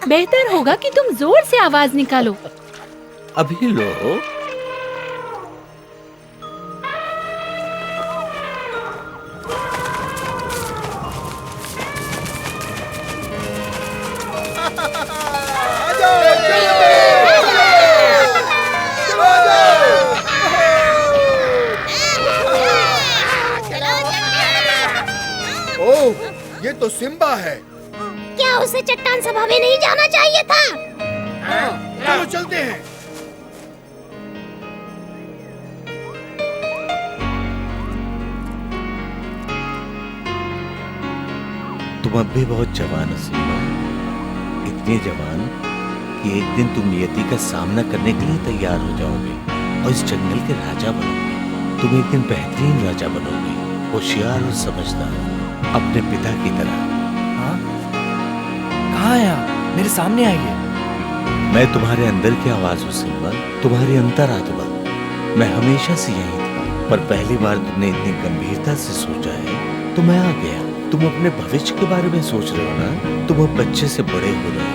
बेहतर होगा कि तुम जोर से आवाज निकालो। अभी लो। ओह, ये तो सिम्बा है। क्या उसे चट्टान सभा में नहीं जाना चाहिए था? चलो चलते हैं। तुम अब भी बहुत जवान हो सिम्बा, इतने जवान कि एक दिन तुम नियति का सामना करने के लिए तैयार हो जाओगे और इस जंगल के राजा बनोगे। तुम एक दिन बेहतरीन राजा बनोगे, होशियार और समझदार, अपने पिता की तरह। हाँ? कहाँ है आप? मेरे सामने आइए। मैं तुम्हारे अंदर की आवाज हूँ सिम्बा, तुम्हारी अंतरात्मा। मैं हमेशा से यही था, पर पहली बार तुमने इतनी गंभीरता से सोचा है तो मैं आ गया। तुम अपने भविष्य के बारे में सोच रहे हो ना? तुम अब बच्चे से बड़े हो रहे हो।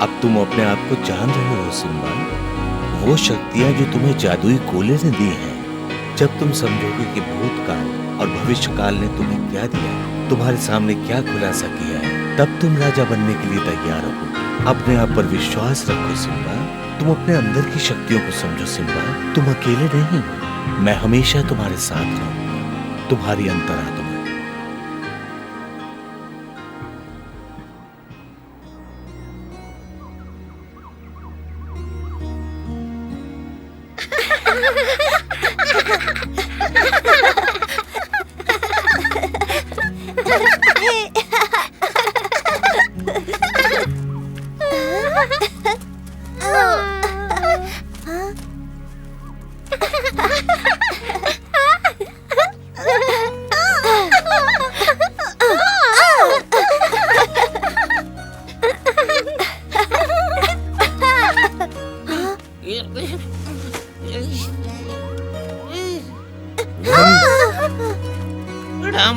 अब तुम अपने आप को जान रहे हो सिम्बा। वो शक्तियां जो तुम्हें जादुई कोले ने दी हैं, जब तुम समझोगे कि भूतकाल और भविष्य काल ने तुम्हें क्या दिया, तुम्हारे सामने क्या खुलासा किया है, तब तुम राजा बनने के लिए तैयार हो। अपने आप पर विश्वास रखो सिम्बा। तुम अपने अंदर की शक्तियों को समझो सिम्बा। तुम अकेले नहीं हो, मैं हमेशा तुम्हारे साथ रहूंगा, तुम्हारी अंतरात्मा।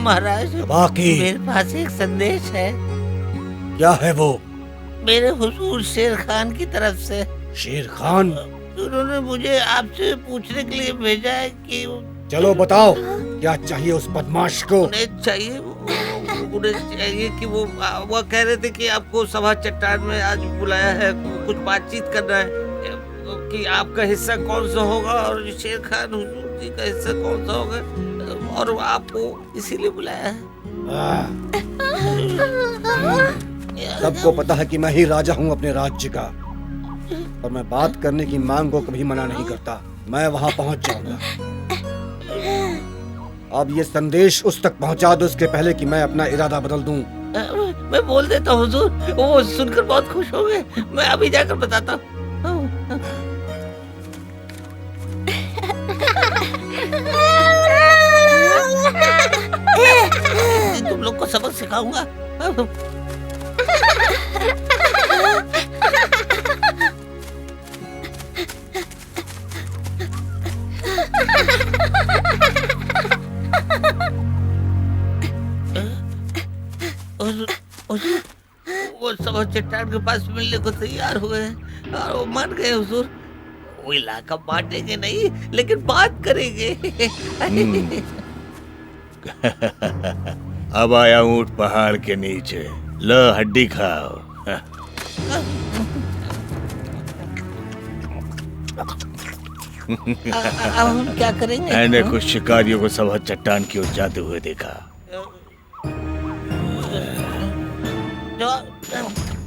महाराज, बाकी मेरे पास एक संदेश है। क्या है वो? मेरे हुजूर शेर खान की तरफ से। शेर खान? उन्होंने मुझे आपसे पूछने के लिए भेजा है कि चलो बताओ, क्या चाहिए उस बदमाश को? उन्हें चाहिए कि वो कह रहे थे कि आपको सभा चट्टान में आज बुलाया है, कुछ बातचीत करना है कि आपका हिस्सा कौन सा होगा और शेर खान हुजूर जी का हिस्सा कौन सा होगा, और आपको इसीलिए बुलाया है। सबको पता है कि मैं ही राजा हूँ अपने राज्य का, और मैं बात करने की मांग को कभी मना नहीं करता। मैं वहाँ पहुँच जाऊंगा। अब ये संदेश उस तक पहुँचा दो इसके पहले कि मैं अपना इरादा बदल दूं। मैं बोल देता हूँ हुजूर, वो सुनकर बहुत खुश होंगे। मैं अभी जाकर बताता हूँ। तुम लोग को सबक सिखाऊंगा। वो सब चट्टान के पास मिलने को तैयार हुए हैं और वो मान गए हुजूर। वो इलाका बांटेंगे नहीं, लेकिन बात करेंगे। अब आया ऊंट पहाड़ के नीचे, लो हड्डी खाओ। अब हम क्या करेंगे? मैंने कुछ शिकारियों को सभा चट्टान की ओर जाते हुए देखा।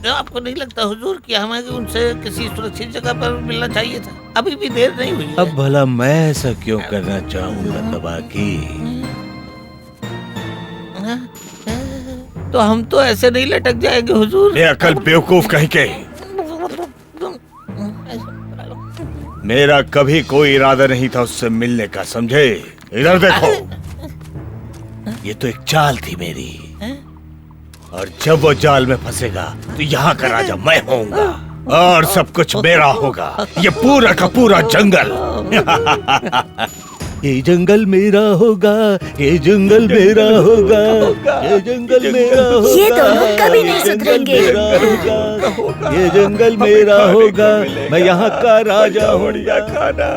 जो आपको नहीं लगता हुजूर कि हमें उनसे किसी सुरक्षित जगह पर मिलना चाहिए था? अभी भी देर नहीं हुई है। अब भला मैं ऐसा क्यों करना चाहूंगा तबाकी? तो हम तो ऐसे नहीं लटक जाएंगे हुजूर। बेअक्ल बेवकूफ कहीं के। मेरा कभी कोई इरादा नहीं था उससे मिलने का, समझे? इधर देखो, ये तो एक चाल थी मेरी, और जब वो जाल में फंसेगा तो यहाँ का राजा मैं होऊंगा और सब कुछ मेरा होगा। ये पूरा का पूरा जंगल ये जंगल मेरा होगा, ये जंगल मेरा होगा, ये जंगल मेरा होगा, ये दोनों कभी नहीं सुधरेंगे। ये जंगल मेरा होगा, मैं यहाँ का राजा होऊंगा। खाना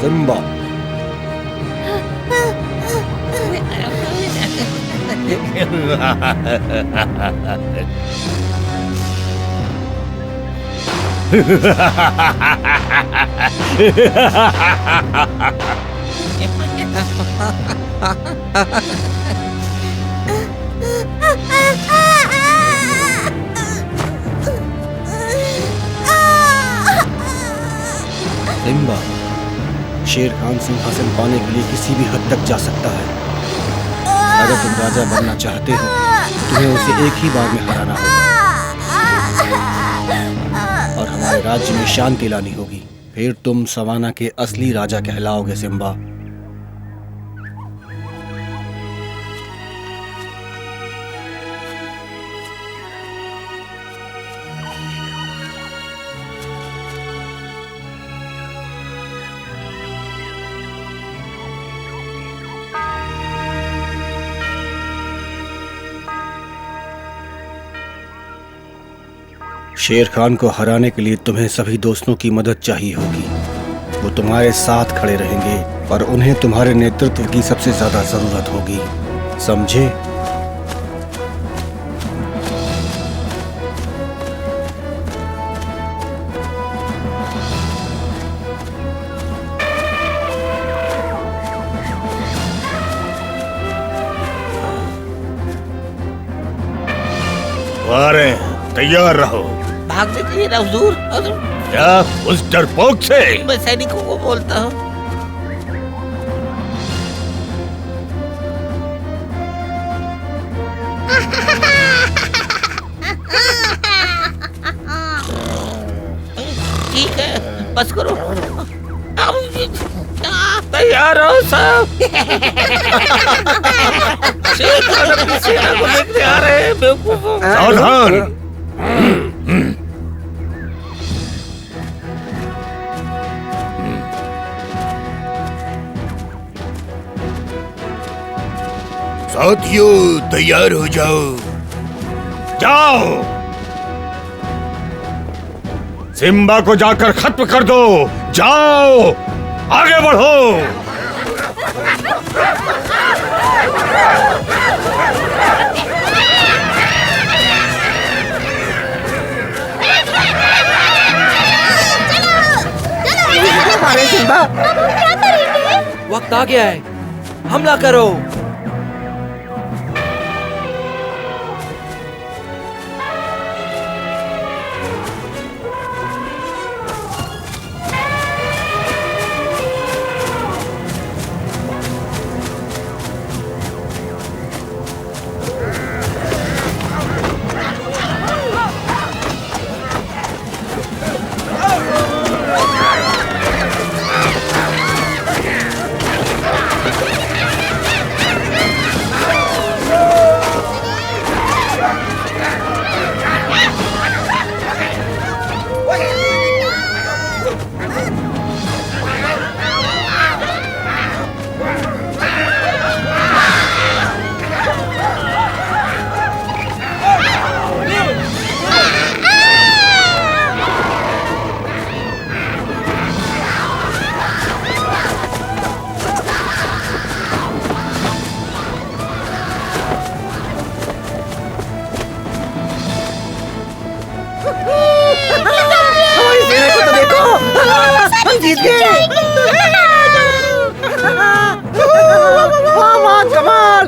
सिम्बा, सिम्बा, शेर खान सिंहासन पाने के लिए किसी भी हद तक जा सकता है। अगर तुम राजा बनना चाहते हो तो तुम्हें उसे एक ही बार में हराना होगा और हमारे राज्य में शांति लानी होगी। फिर तुम सवाना के असली राजा कहलाओगे सिम्बा। शेर खान को हराने के लिए तुम्हें सभी दोस्तों की मदद चाहिए होगी। वो तुम्हारे साथ खड़े रहेंगे और उन्हें तुम्हारे नेतृत्व की सबसे ज्यादा जरूरत होगी, समझे? तैयार रहो। भागने के लिए ना हुजूर। क्या उस डरपोक से? मैं सैनिकों को बोलता हूँ। ठीक है, बस करो। तैयार हो सब? शेर खान अपनी सेना को लेकर आ रहे हैं बेवकूफों। सावधान। साथियों तैयार हो जाओ। जाओ, सिम्बा को जाकर खत्म कर दो। जाओ, आगे बढ़ो। हमारे सिम्बा, वक्त आ गया है, हमला करो। हम जीत गए। वाह कमाल।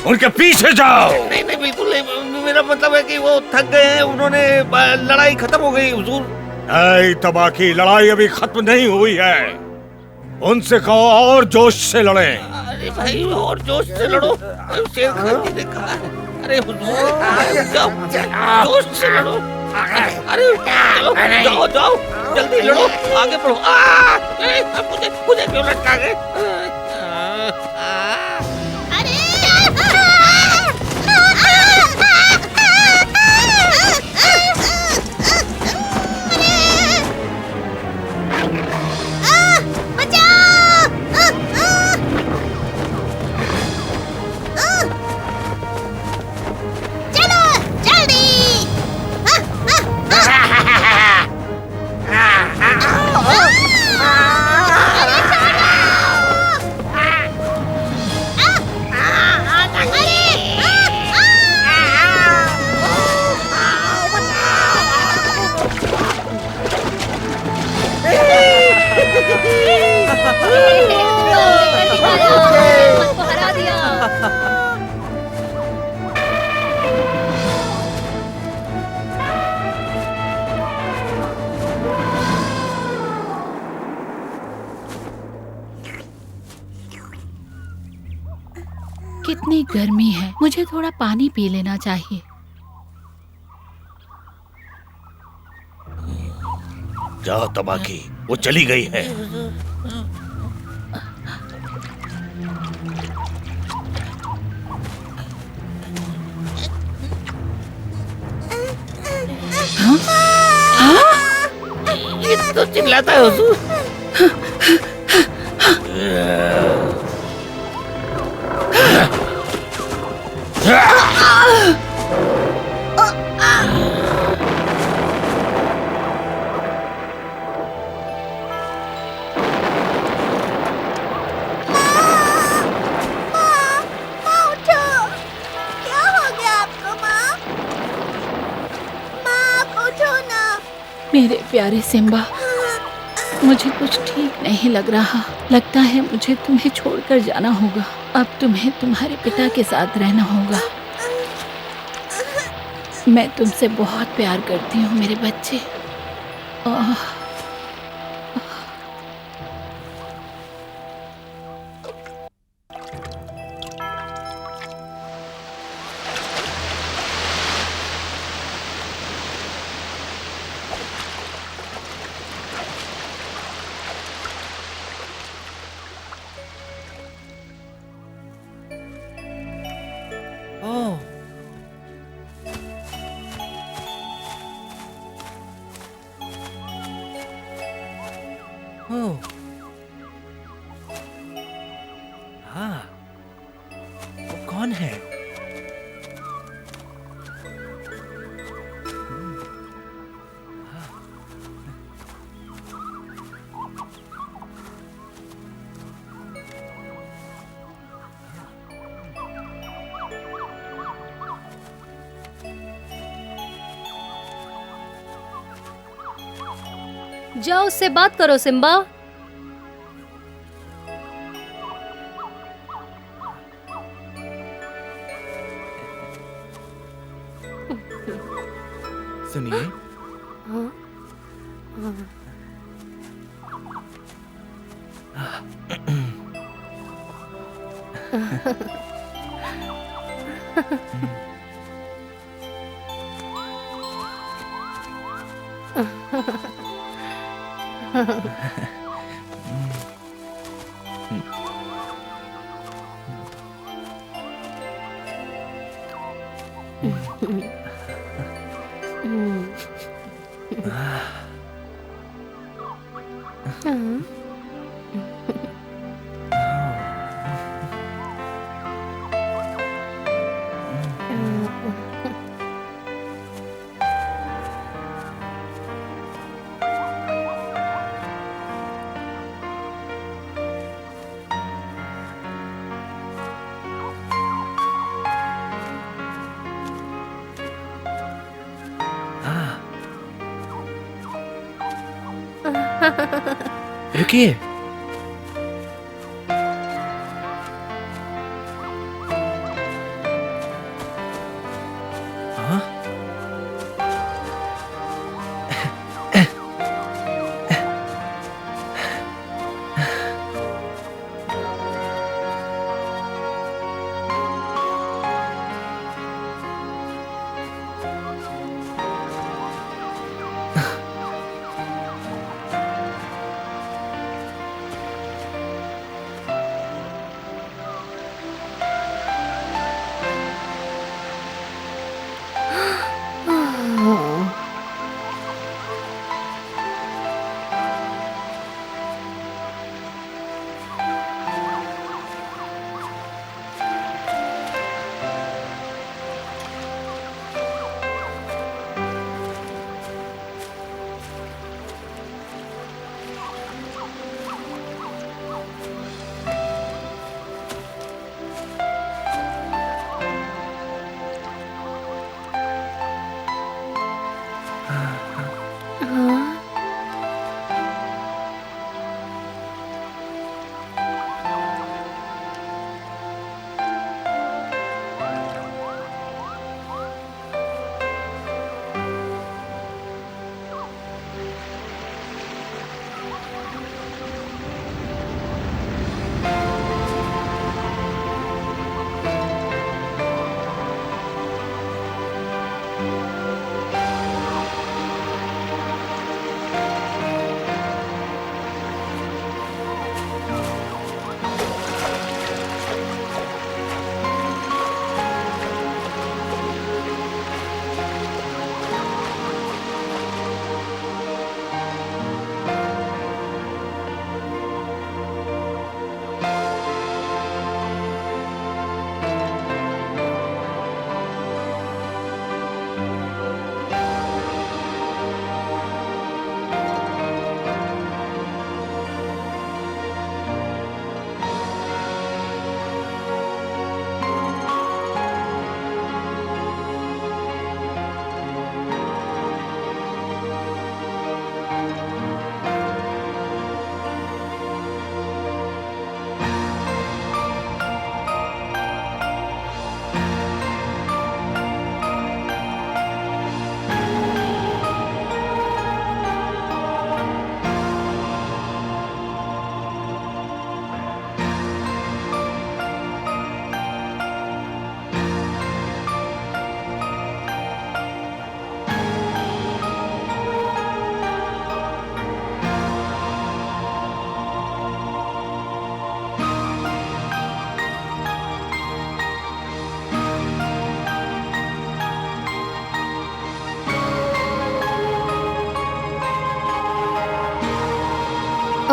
उनके पीछे जाओ। नहीं नहीं बिल्कुल नहीं, मेरा मतलब है कि वो थक गए हैं, उन्होंने लड़ाई खत्म हो गई हुजूर। नहीं तबाह की लड़ाई अभी खत्म नहीं हुई है। उनसे कहो और जोश से लड़े। अरे भाई और जोश से लड़ो, शेर खान जी ने कहा। अरे हुजूर जाओ, जोश से लड़ो। अरे चलो जाओ जाओ जल्दी लड़ो, आगे बढ़ो। मुझे मुझे क्यों लटका गए? कितनी गर्मी है, मुझे थोड़ा पानी पी लेना चाहिए। जाओ तबाकी, वो चली गई है। ये तो चिल्लाता है हुजूर। मेरे प्यारे सिम्बा, मुझे कुछ ठीक नहीं लग रहा। लगता है मुझे तुम्हें छोड़कर जाना होगा। अब तुम्हें तुम्हारे पिता के साथ रहना होगा। मैं तुमसे बहुत प्यार करती हूँ मेरे बच्चे। हाँ, वो कौन है? जाओ उससे बात करो सिम्बा। सुनिए, रुकिए। हाँ?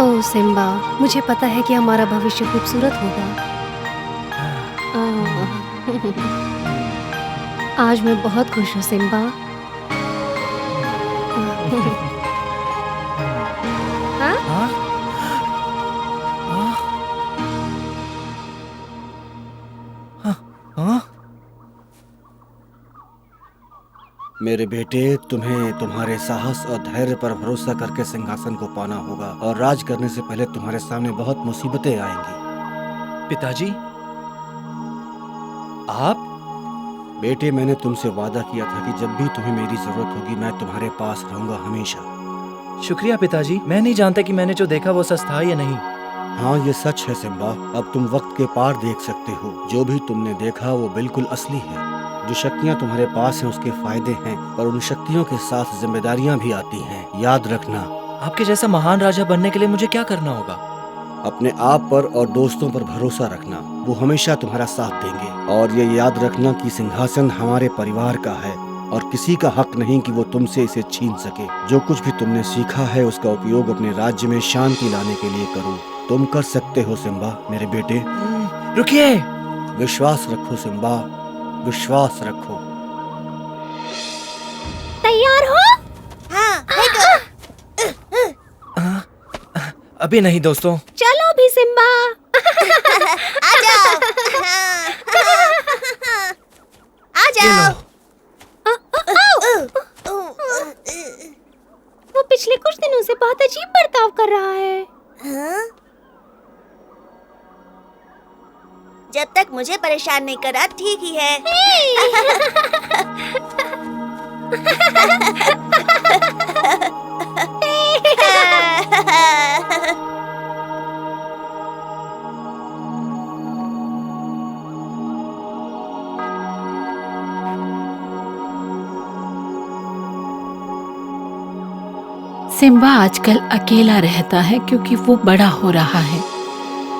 ओह सिम्बा, मुझे पता है कि हमारा भविष्य खूबसूरत होगा। आज मैं बहुत खुश हूँ सिम्बा। हाँ? हाँ? हाँ? हाँ? मेरे बेटे, तुम्हें तुम्हारे साहस और धैर्य पर भरोसा करके सिंहासन को पाना होगा और राज करने से पहले तुम्हारे सामने बहुत मुसीबतें आएंगी। पिताजी, आप? बेटे, मैंने तुमसे वादा किया था कि जब भी तुम्हें मेरी जरूरत होगी मैं तुम्हारे पास रहूंगा हमेशा। शुक्रिया पिताजी। मैं नहीं जानता कि मैंने जो देखा वो सच था या नहीं। हाँ, ये सच है सिम्बा। अब तुम वक्त के पार देख सकते हो। जो भी तुमने देखा वो बिल्कुल असली है। जो शक्तियाँ तुम्हारे पास हैं उसके फायदे हैं, पर उन शक्तियों के साथ जिम्मेदारियां भी आती हैं। याद रखना। आपके जैसा महान राजा बनने के लिए मुझे क्या करना होगा? अपने आप पर और दोस्तों पर भरोसा रखना, वो हमेशा तुम्हारा साथ देंगे। और ये याद रखना कि सिंहासन हमारे परिवार का है और किसी का हक नहीं कि वो तुमसे इसे छीन सके। जो कुछ भी तुमने सीखा है उसका उपयोग अपने राज्य में शांति लाने के लिए करो। तुम कर सकते हो सिम्बा, मेरे बेटे। रुकिए। विश्वास रखो सिम्बा, विश्वास रखो। तैयार हो? हाँ, अभी नहीं दोस्तों। चलो भी सिम्बा। आ जाओ। आ जाओ। वो पिछले कुछ दिनों से बहुत अजीब बर्ताव कर रहा है। जब तक मुझे परेशान नहीं करा ठीक ही है। सिम्बा आजकल अकेला रहता है क्योंकि वो बड़ा हो रहा है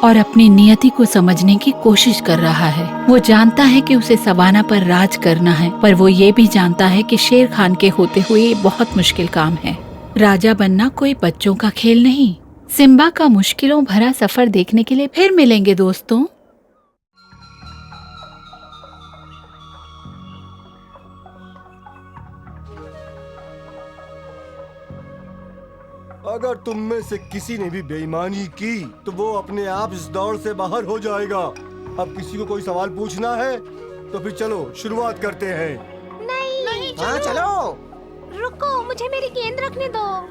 और अपनी नियति को समझने की कोशिश कर रहा है। वो जानता है कि उसे सवाना पर राज करना है, पर वो ये भी जानता है कि शेर खान के होते हुए ये बहुत मुश्किल काम है। राजा बनना कोई बच्चों का खेल नहीं। सिम्बा का मुश्किलों भरा सफर देखने के लिए फिर मिलेंगे दोस्तों। अगर तुम में से किसी ने भी बेईमानी की तो वो अपने आप इस दौड़ से बाहर हो जाएगा। अब किसी को कोई सवाल पूछना है तो फिर चलो शुरुआत करते हैं। नहीं हाँ चलो। रुको, मुझे मेरी गेंद रखने दो।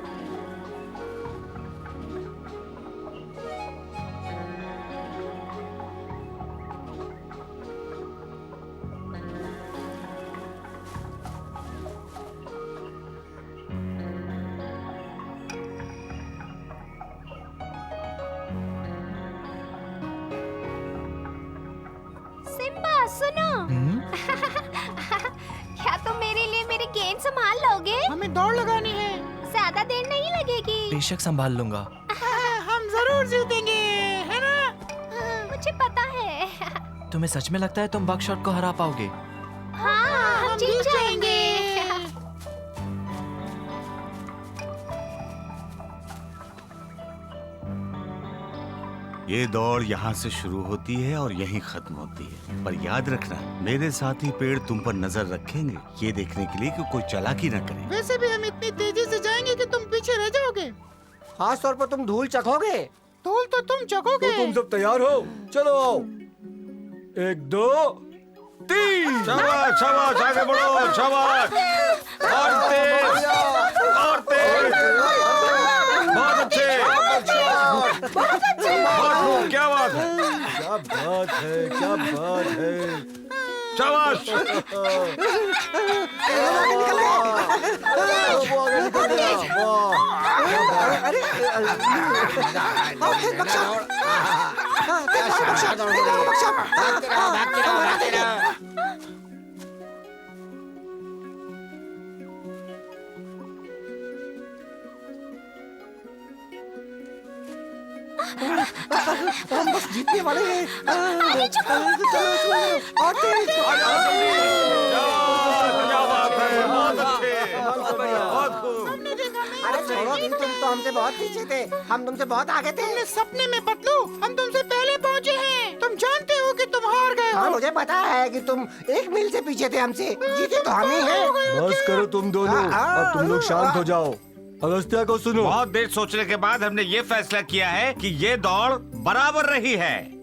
सिम्बा सुनो। क्या तुम मेरे लिए मेरी गेंद संभाल लोगे? हमें दौड़ लगानी है। ज्यादा देर नहीं लगेगी। बेशक संभाल लूंगा। हम जरूर जीतेंगे, है ना? मुझे पता है। तुम्हें सच में लगता है तुम बकशॉट को हरा पाओगे? हाँ, हम जीत जाएंगे। ये दौड़ यहाँ से शुरू होती है और यहीं खत्म होती है, पर याद रखना मेरे साथी पेड़ तुम पर नजर रखेंगे, ये देखने के लिए कि कोई चालाकी न करे। वैसे भी हम इतनी तेजी से जाएंगे कि तुम पीछे रह जाओगे। खास तौर पर तुम धूल चखोगे। धूल तो तुम चखोगे। तो तुम सब तैयार हो? चलो आओ। 1 2 3। शाबाश शाबाश, आगे बढ़ो, शाबाश। और तेज, और तेज। बहुत अच्छे, बहुत खूब, क्या बात है, क्या बात है, क्या बात है। शाबाश। हम बस जीतने वाले हैं। चलो और तेज। क्या बात है, बहुत अच्छे, बहुत खूब। अरे छोड़ो, तुम तो हमसे बहुत पीछे थे, हम तुमसे बहुत आगे थे। तुमने सपने में बदलू, हम तुमसे पहले पहुँचे हैं। तुम जानते हो कि तुम हार गए हो। हाँ, मुझे पता है कि तुम 1 मील से पीछे थे हमसे। जीते तो हम ही हैं। बस करो तुम दोनों, अब तुम लोग शांत हो जाओ। अगस्त्या को सुनो। बहुत देर सोचने के बाद हमने ये फैसला किया है कि ये दौड़ बराबर रही है।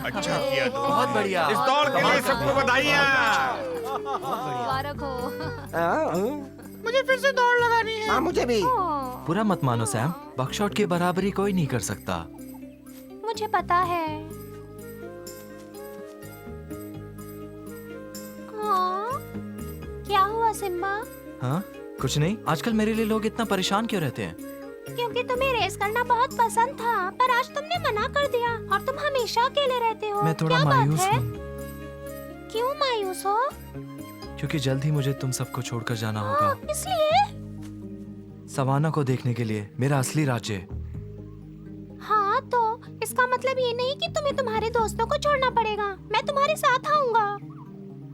अच्छा किया तो। बहुत बढ़िया। इस दौड़ के लिए सबको बधाइयाँ। मुबारक हो। मुझे फिर से दौड़ लगानी है। हाँ, मुझे भी। बुरा मत मानो सैम, बकशॉट की बराबरी कोई नहीं कर सकता। मुझे पता है। हाँ, क्या हुआ सिम्बा? हाँ कुछ नहीं, आजकल मेरे लिए लोग इतना परेशान क्यों रहते हैं? क्योंकि तुम्हें रेस करना बहुत पसंद था, पर आज तुमने मना कर दिया और तुम हमेशा अकेले रहते हो। मैं थोड़ा क्या बात मायूस है? हूँ। क्यों मायूस हो? क्योंकि जल्द ही मुझे तुम सबको छोड़कर जाना होगा। इसलिए? सवाना को देखने के लिए, मेरा असली राज्य। हाँ, तो इसका मतलब ये नहीं कि तुम्हें तुम्हारे दोस्तों को छोड़ना पड़ेगा। मैं तुम्हारे साथ आऊंगा।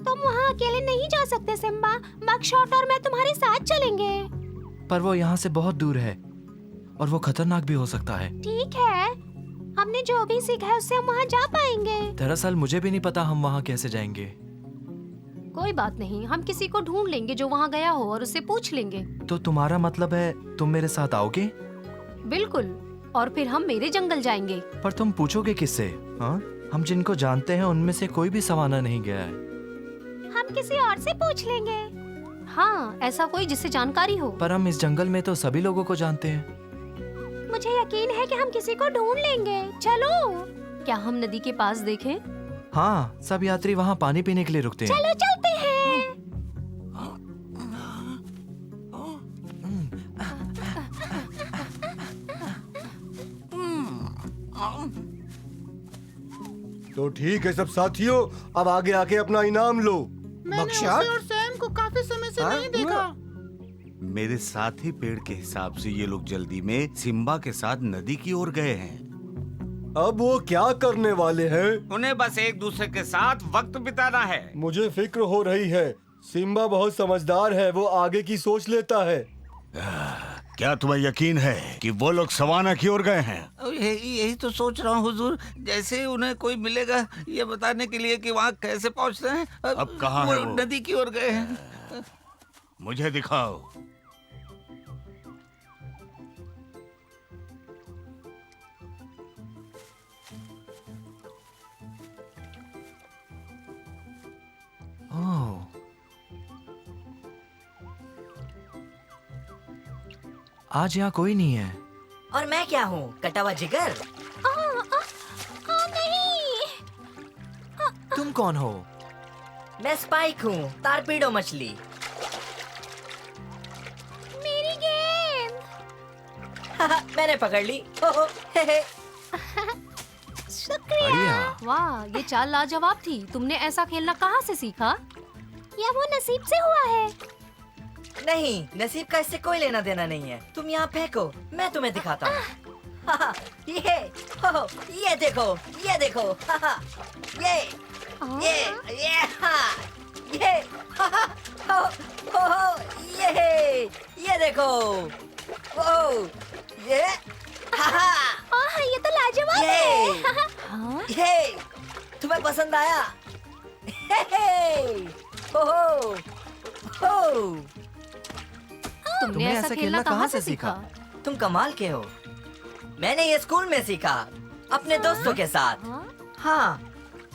तुम वहाँ अकेले नहीं जा सकते सिम्बा। बकशॉट और मैं तुम्हारे साथ चलेंगे। पर वो यहाँ से बहुत दूर है और वो खतरनाक भी हो सकता है। ठीक है, हमने जो भी सीखा है उससे हम वहाँ जा पाएंगे। दरअसल मुझे भी नहीं पता हम वहाँ कैसे जाएंगे। कोई बात नहीं, हम किसी को ढूंढ लेंगे जो वहाँ गया हो और उससे पूछ लेंगे। तो तुम्हारा मतलब है तुम मेरे साथ आओगे? बिल्कुल, और फिर हम मेरे जंगल जाएंगे। पर तुम पूछोगे किससे? हाँ, हम जिनको जानते हैं उनमें से कोई भी सवाना नहीं गया है। हम किसी और से पूछ लेंगे। हाँ, ऐसा कोई जिससे जानकारी हो। पर हम इस जंगल में तो सभी लोगों को जानते हैं। मुझे यकीन है कि हम किसी को ढूंढ लेंगे। चलो। क्या हम नदी के पास देखें? हाँ, सब यात्री वहाँ पानी पीने के लिए रुकते हैं। चलो चलते हैं। तो ठीक है सब साथियों, अब आगे आके अपना इनाम लो। मैंने उसे और सैम को काफी समय से नहीं देखा। मेरे साथी पेड़ के हिसाब से ये लोग जल्दी में सिम्बा के साथ नदी की ओर गए हैं। अब वो क्या करने वाले हैं? उन्हें बस एक दूसरे के साथ वक्त बिताना है। मुझे फिक्र हो रही है। सिम्बा बहुत समझदार है, वो आगे की सोच लेता है। क्या तुम्हें यकीन है कि वो लोग सवाना की ओर गए हैं? यही तो सोच रहा हूँ हुजूर। जैसे उन्हें कोई मिलेगा ये बताने के लिए कि वहाँ कैसे पहुँचते हैं। अब कहाँ है वो? नदी की ओर गए हैं। मुझे दिखाओ। ओह, आज यहाँ कोई नहीं है। और मैं क्या हूँ, कटा हुआ जिगर? नहीं। तुम कौन हो? मैं स्पाइक हूँ, तारपीडो मछली। मेरी गेंद। मैंने पकड़ ली। ओहो, हे हे। शुक्रिया। बढ़िया। वाह, ये चाल लाजवाब थी। तुमने ऐसा खेलना कहाँ से सीखा? या वो नसीब से हुआ है। नहीं, नसीब का इससे कोई लेना देना नहीं है। तुम यहाँ फेंको, मैं तुम्हें दिखाता हूँ। ये देखो, ये देखो। ये हाँ, ये देखो। ओ, ये तो लाजवाब है। ये तुम्हें पसंद आया? तुमने ऐसा खेलना कहाँ से सीखा? तुम कमाल के हो। मैंने ये स्कूल में सीखा, अपने दोस्तों के साथ। हाँ,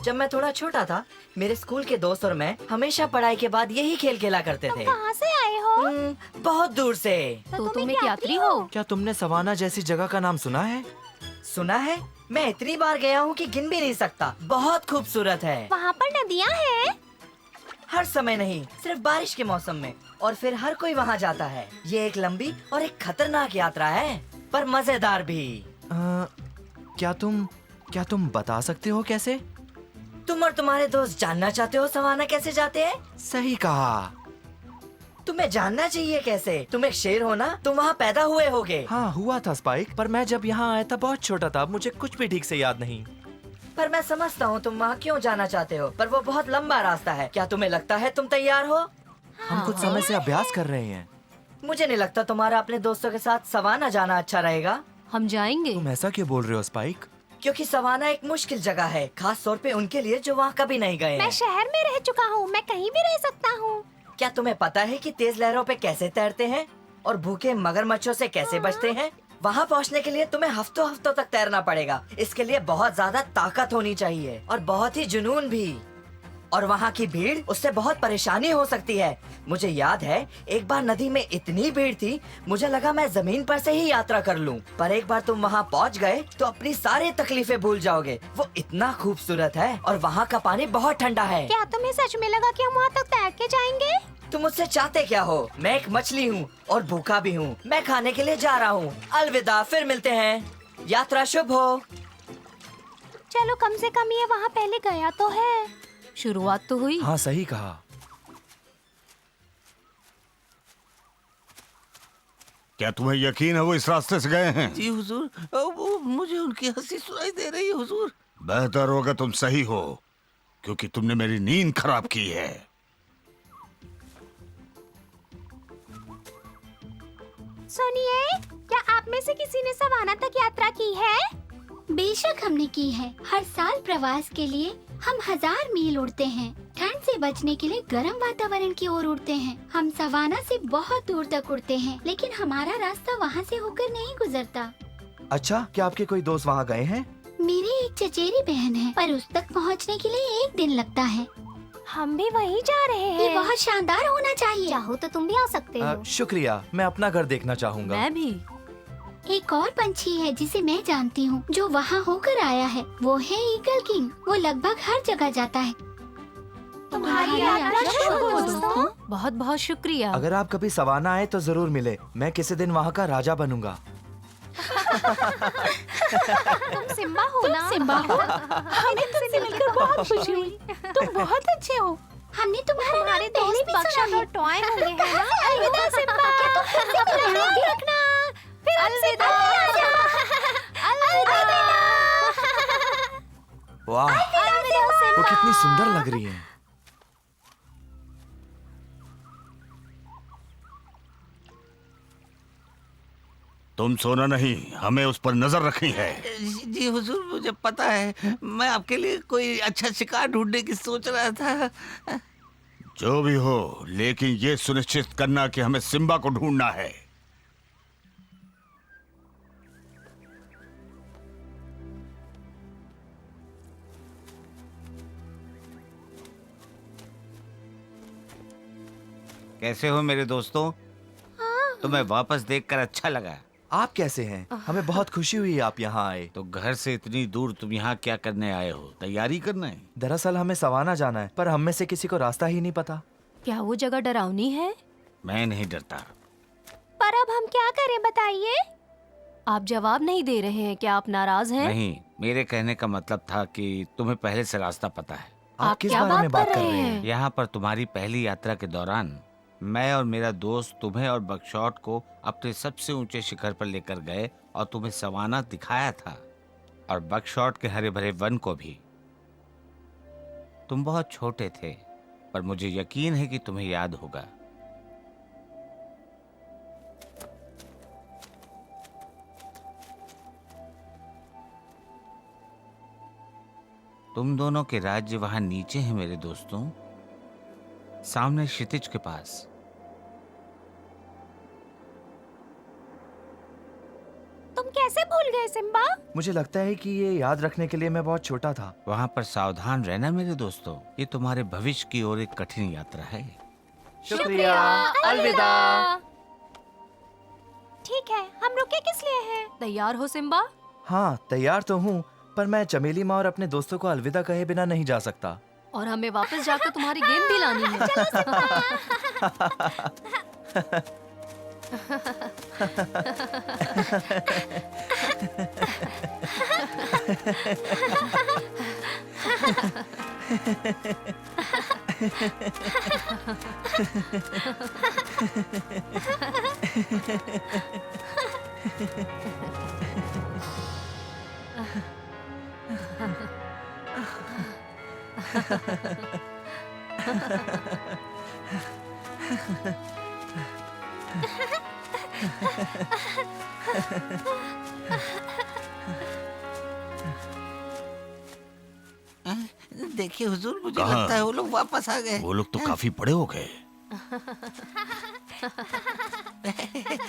जब मैं थोड़ा छोटा था, मेरे स्कूल के दोस्त और मैं हमेशा पढ़ाई के बाद यही खेल खेला करते थे। कहाँ से आए हो? बहुत दूर से। तो तुम एक यात्री हो? क्या तुमने सवाना जैसी जगह का नाम सुना है? सुना है, मैं इतनी बार गया हूँ कि गिन भी नहीं सकता। बहुत खूबसूरत है। वहाँ पर नदियाँ हैं? हर समय नहीं, सिर्फ बारिश के मौसम में। और फिर हर कोई वहाँ जाता है। ये एक लंबी और एक खतरनाक यात्रा है, पर मजेदार भी। क्या तुम बता सकते हो कैसे? तुम और तुम्हारे दोस्त जानना चाहते हो सवाना कैसे जाते हैं? सही कहा। तुम्हें जानना चाहिए कैसे। तुम एक शेर हो ना, तुम वहाँ पैदा हुए होगे। हाँ, हुआ था स्पाइक, पर मैं जब यहाँ आया था बहुत छोटा था, मुझे कुछ भी ठीक से याद नहीं। पर मैं समझता हूँ तुम वहाँ क्यों जाना चाहते हो, पर वो बहुत लंबा रास्ता है। क्या तुम्हें लगता है तुम तैयार हो? हम कुछ समय से अभ्यास कर रहे हैं। मुझे नहीं लगता तुम्हारा अपने दोस्तों के साथ सवाना जाना अच्छा रहेगा। हम जाएंगे। तुम ऐसा क्यों बोल रहे हो स्पाइक? क्योंकि सवाना एक मुश्किल जगह है, खास तौर पे उनके लिए जो वहाँ कभी नहीं गए मैं हैं। शहर में रह चुका हूँ, मैं कहीं भी रह सकता हूँ। क्या तुम्हें पता है कि तेज लहरों पे कैसे तैरते हैं और भूखे मगरमच्छों से कैसे बचते हैं? वहाँ पहुँचने के लिए तुम्हें हफ्तों हफ्तों तक तैरना पड़ेगा। इसके लिए बहुत ज्यादा ताकत होनी चाहिए और बहुत ही जुनून भी। और वहाँ की भीड़, उससे बहुत परेशानी हो सकती है। मुझे याद है एक बार नदी में इतनी भीड़ थी, मुझे लगा मैं जमीन पर से ही यात्रा कर लूं। पर एक बार तुम वहाँ पहुँच गए तो अपनी सारी तकलीफें भूल जाओगे। वो इतना खूबसूरत है और वहाँ का पानी बहुत ठंडा है। क्या तुम्हें सच में लगा कि हम वहाँ तक तैर के जाएंगे? तुम मुझसे चाहते क्या हो? मैं एक मछली हूँ और भूखा भी हूँ। मैं खाने के लिए जा रहा हूँ। अलविदा, फिर मिलते हैं। यात्रा शुभ हो। चलो, कम से कम ये वहाँ पहले गया तो है। शुरुआत तो हुई। हाँ, सही कहा। क्या तुम्हें यकीन है वो इस रास्ते से गए हैं? जी हुजूर, मुझे उनकी हंसी सुनाई दे रही है हुजूर। बेहतर होगा तुम सही हो, क्योंकि तुमने मेरी नींद खराब की है। सुनिए, क्या आप में से किसी ने सवाना तक यात्रा की है? बेशक हमने की है। हर साल प्रवास के लिए हम 1000 मील उड़ते हैं। ठंड से बचने के लिए गर्म वातावरण की ओर उड़ते हैं। हम सवाना से बहुत दूर तक उड़ते हैं, लेकिन हमारा रास्ता वहाँ से होकर नहीं गुजरता। अच्छा, क्या आपके कोई दोस्त वहाँ गए हैं? मेरी एक चचेरी बहन है, पर उस तक पहुँचने के लिए 1 दिन लगता है। हम भी वहीं जा रहे हैं। ये बहुत शानदार होना चाहिए। चाहो तो तुम भी आ सकते हो। शुक्रिया, मैं अपना घर देखना चाहूँगा। मैं भी। एक और पंछी है जिसे मैं जानती हूँ जो वहाँ होकर आया है। वो है ईगल किंग। वो लगभग हर जगह जाता है। तुम्हारी यात्रा शुभ हो दोस्तों। बहुत बहुत शुक्रिया। अगर आप कभी सवाना आए तो जरूर मिले। मैं किसी दिन वहाँ का राजा बनूंगा। तुम सिम्बा हो ना? सिम्बा हो? हमें तुमसे मिलकर बहुत खुशी हुई। तुम बहुत अच्छे हो। हमने तुम्हारे पहले भी बक्शा सुना और है। टॉय होंगे हैं ना? अलविदा सिम्बा। अपना ध्यान रखना। फिर अलविदा। अलविदा। वाह, वो कितनी सुंदर लग रही है। तुम सोना नहीं, हमें उस पर नजर रखनी है। जी हुजूर, मुझे पता है। मैं आपके लिए कोई अच्छा शिकार ढूंढने की सोच रहा था। जो भी हो, लेकिन ये सुनिश्चित करना कि हमें सिम्बा को ढूंढना है। कैसे हो मेरे दोस्तों? तुम्हें वापस देखकर अच्छा लगा। आप कैसे हैं? हमें बहुत खुशी हुई आप यहाँ आए। तो घर से इतनी दूर तुम यहाँ क्या करने आए हो? तैयारी करने? दरअसल हमें सवाना जाना है, पर हम में से किसी को रास्ता ही नहीं पता। क्या वो जगह डरावनी है? मैं नहीं डरता। पर अब हम क्या करें बताइए? आप जवाब नहीं दे रहे हैं। क्या आप नाराज हैं? नहीं, मेरे कहने का मतलब था कि तुम्हें पहले से रास्ता पता है। आप किस बारे में बात कर रहे हैं? यहाँ पर तुम्हारी पहली यात्रा के दौरान मैं और मेरा दोस्त तुम्हें और बकशॉट को अपने सबसे ऊंचे शिखर पर लेकर गए और तुम्हें सवाना दिखाया था, और बकशॉट के हरे भरे वन को भी। तुम बहुत छोटे थे, पर मुझे यकीन है कि तुम्हें याद होगा। तुम दोनों के राज्य वहां नीचे हैं मेरे दोस्तों, सामने क्षितिज के पास। तुम कैसे भूल गए सिम्बा? मुझे लगता है कि ये याद रखने के लिए मैं बहुत छोटा था। वहाँ पर सावधान रहना मेरे दोस्तों। ये तुम्हारे भविष्य की ओर एक कठिन यात्रा है। शुक्रिया, अलविदा। ठीक है, हम रुके किस लिए हैं? तैयार हो सिम्बा? हाँ, तैयार तो हूँ, पर मैं चमेली माँ और अपने दोस्तों को अलविदा कहे बिना नहीं जा सकता। और हमें वापस जाकर तुम्हारी गेंद भी लानी है। देखिए हुजूर, मुझे कहाँ? लगता है वो लोग वापस आ गए। वो लोग तो काफी बड़े हो गए।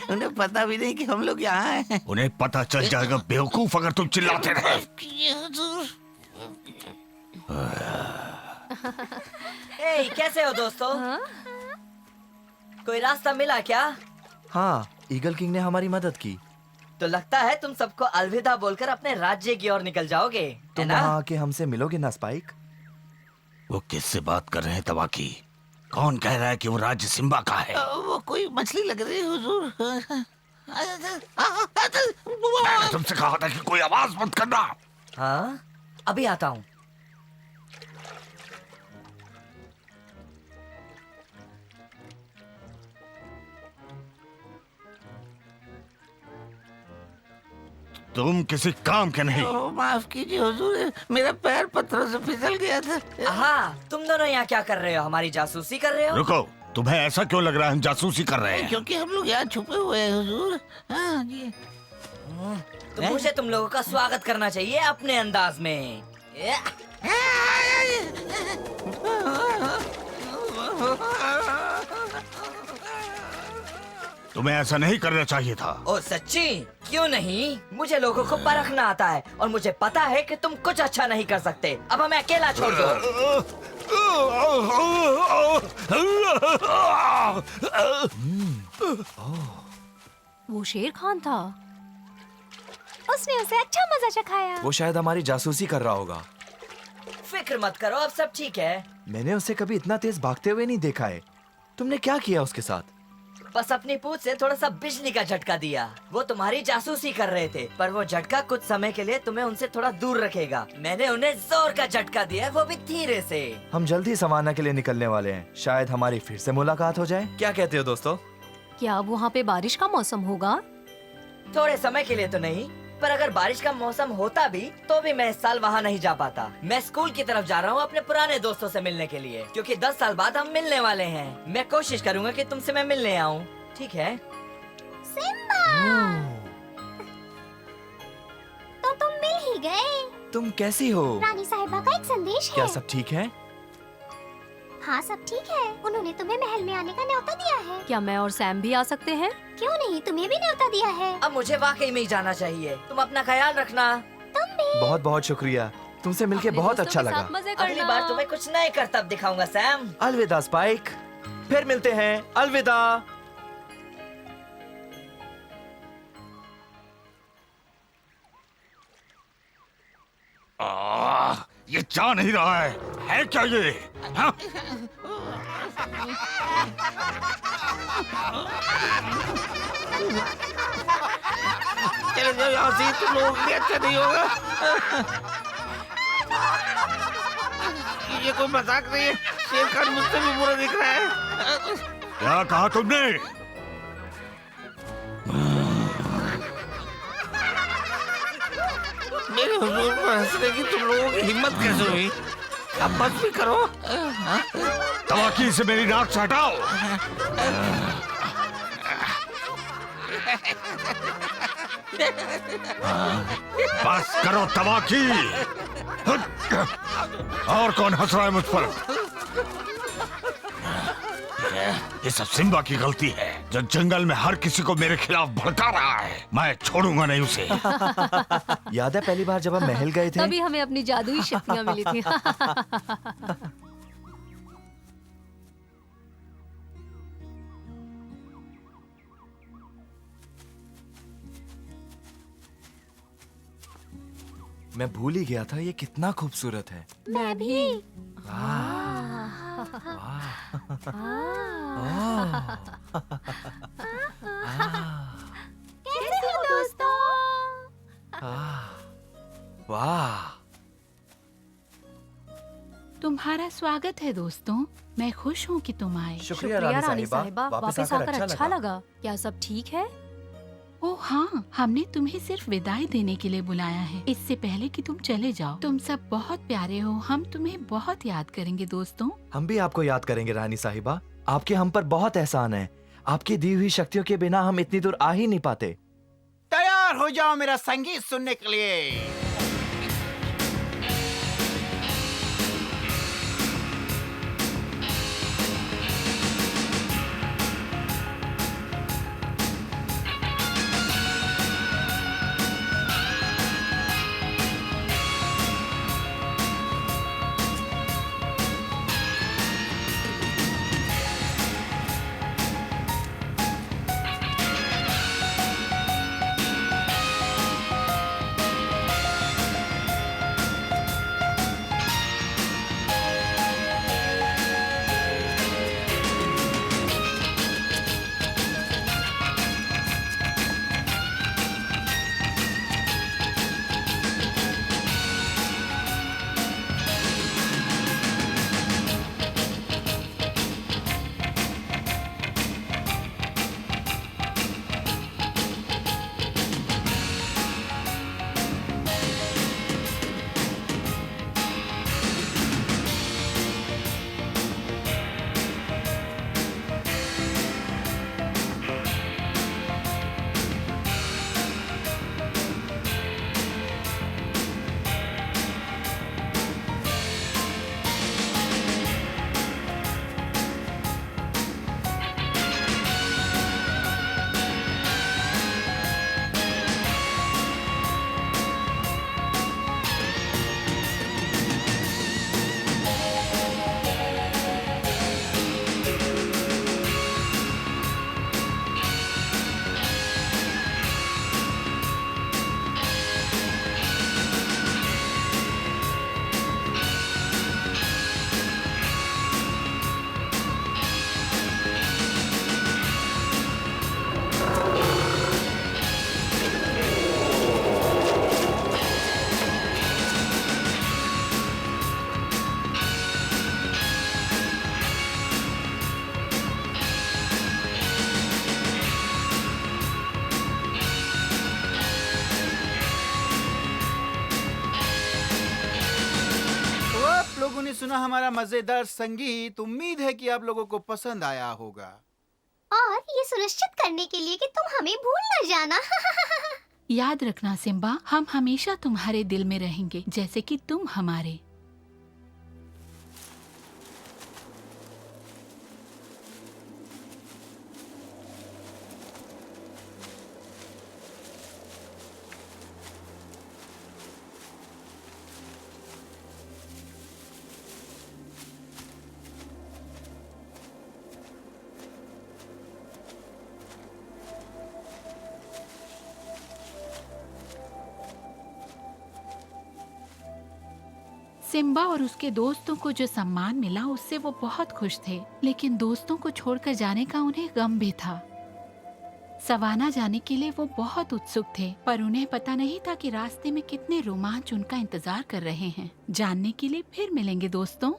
उन्हें पता भी नहीं कि हम लोग यहाँ हैं। उन्हें पता चल जाएगा बेवकूफ, अगर तुम चिल्लाते रहे। ए, कैसे हो दोस्तों? कोई रास्ता मिला क्या? हाँ, ईगल किंग ने हमारी मदद की। तो लगता है तुम सबको अलविदा बोलकर अपने राज्य की ओर निकल जाओगे, है तुम ना? वहाँ आके हमसे मिलोगे ना स्पाइक? वो किससे बात कर रहे हैं तबाकी? कौन कह रहा है कि वो राज्य सिम्बा का है? वो कोई मछली लग रही है हुजूर। मैंने तुमसे कहा था कि कोई आवाज मत करना। हाँ, अभी आता हूँ। तुम किसी काम के नहीं। माफ कीजिए हुजूर, मेरा पैर पत्थरों से फिसल गया था। हाँ, तुम दोनों यहाँ क्या कर रहे हो? हमारी जासूसी कर रहे हो? रुको, तुम्हें ऐसा क्यों लग रहा है हम जासूसी कर रहे हैं? क्योंकि हम लोग यहाँ छुपे हुए हैं हुजूर। हाँ जी। तो मुझे तुम लोगों का स्वागत करना चाहिए अपने अंदाज में। तुम्हें ऐसा नहीं करना चाहिए था। ओ सच्ची? क्यों नहीं? मुझे लोगों को परखना आता है और मुझे पता है कि तुम कुछ अच्छा नहीं कर सकते। अब हमें अकेला छोड़ दो। वो शेर खान था। उसने उसे अच्छा मजा चखाया। वो शायद हमारी जासूसी कर रहा होगा। फिक्र मत करो, अब सब ठीक है। मैंने उसे कभी इतना तेज भागते हुए नहीं देखा है। तुमने क्या किया उसके साथ? बस अपनी पूंछ से थोड़ा सा बिजली का झटका दिया। वो तुम्हारी जासूसी कर रहे थे, पर वो झटका कुछ समय के लिए तुम्हें उनसे थोड़ा दूर रखेगा। मैंने उन्हें जोर का झटका दिया, वो भी धीरे से। हम जल्द ही सवाना के लिए निकलने वाले हैं। शायद हमारी फिर से मुलाकात हो जाए। क्या कहते हो दोस्तों? क्या अब वहाँ पे बारिश का मौसम होगा? थोड़े समय के लिए तो नहीं, पर अगर बारिश का मौसम होता भी तो भी मैं इस साल वहाँ नहीं जा पाता। मैं स्कूल की तरफ जा रहा हूँ अपने पुराने दोस्तों से मिलने के लिए, क्योंकि 10 साल बाद हम मिलने वाले हैं। मैं कोशिश करूँगा कि तुमसे मैं मिलने आऊँ, ठीक है? सिम्बा, तो तुम मिल ही गए। तुम कैसी हो? रानी साहिबा का एक संदेश है। क्या सब ठीक है? हाँ, सब ठीक है। उन्होंने तुम्हें महल में आने का न्योता दिया है। क्या मैं और सैम भी आ सकते हैं? क्यों नहीं, तुम्हें भी न्योता दिया है। अब मुझे वाकई में ही जाना चाहिए। तुम अपना ख्याल रखना। तुम भी। बहुत बहुत शुक्रिया, तुमसे मिलके बहुत अच्छा लगा। अगली बार तुम्हें कुछ नए करतब दिखाऊंगा सैम। अलविदा स्पाइक, फिर मिलते हैं। अलविदा। ये जा नहीं रहा है क्या ये? हाँ? चले जाओ यहाँ से, तुम लोगों के लिए अच्छा नहीं होगा। ये कोई मजाक नहीं है। शेर खान मुझसे भी बुरा दिख रहा है। क्या कहा तुमने? मेरे हुजूर पर हंसने की तुम लोगों की हिम्मत कैसे हुई? अब बस भी करो। तवाकी से मेरी नाक से हटाओ। बस करो तवाकी। और कौन हंस रहा है मुझ पर? ये सब सिम्बा की गलती है, जो जंगल में हर किसी को मेरे खिलाफ भड़का रहा है। मैं छोड़ूंगा नहीं उसे। याद है पहली बार जब हम महल गए थे? तभी हमें अपनी जादुई शक्तियाँ मिली थी। मैं भूल ही गया था ये कितना खूबसूरत है। मैं भी। कैसे हो दोस्तों? वाह, तुम्हारा स्वागत है दोस्तों। मैं खुश हूँ कि तुम आए। शुक्रिया रानी साहिबा, वापस आकर अच्छा लगा। क्या सब ठीक है? ओह हाँ, हमने तुम्हें सिर्फ विदाई देने के लिए बुलाया है, इससे पहले कि तुम चले जाओ। तुम सब बहुत प्यारे हो, हम तुम्हें बहुत याद करेंगे दोस्तों। हम भी आपको याद करेंगे रानी साहिबा। आपके हम पर बहुत एहसान है। आपकी दी हुई शक्तियों के बिना हम इतनी दूर आ ही नहीं पाते। तैयार हो जाओ मेरा संगीत सुनने के लिए। आपने सुना हमारा मजेदार संगीत। उम्मीद है कि आप लोगों को पसंद आया होगा। और ये सुनिश्चित करने के लिए कि तुम हमें भूल न जाना। याद रखना सिम्बा, हम हमेशा तुम्हारे दिल में रहेंगे जैसे कि तुम हमारे। सिम्बा और उसके दोस्तों को जो सम्मान मिला उससे वो बहुत खुश थे, लेकिन दोस्तों को छोड़कर जाने का उन्हें गम भी था। सवाना जाने के लिए वो बहुत उत्सुक थे, पर उन्हें पता नहीं था कि रास्ते में कितने रोमांच उनका इंतजार कर रहे हैं। जानने के लिए फिर मिलेंगे दोस्तों।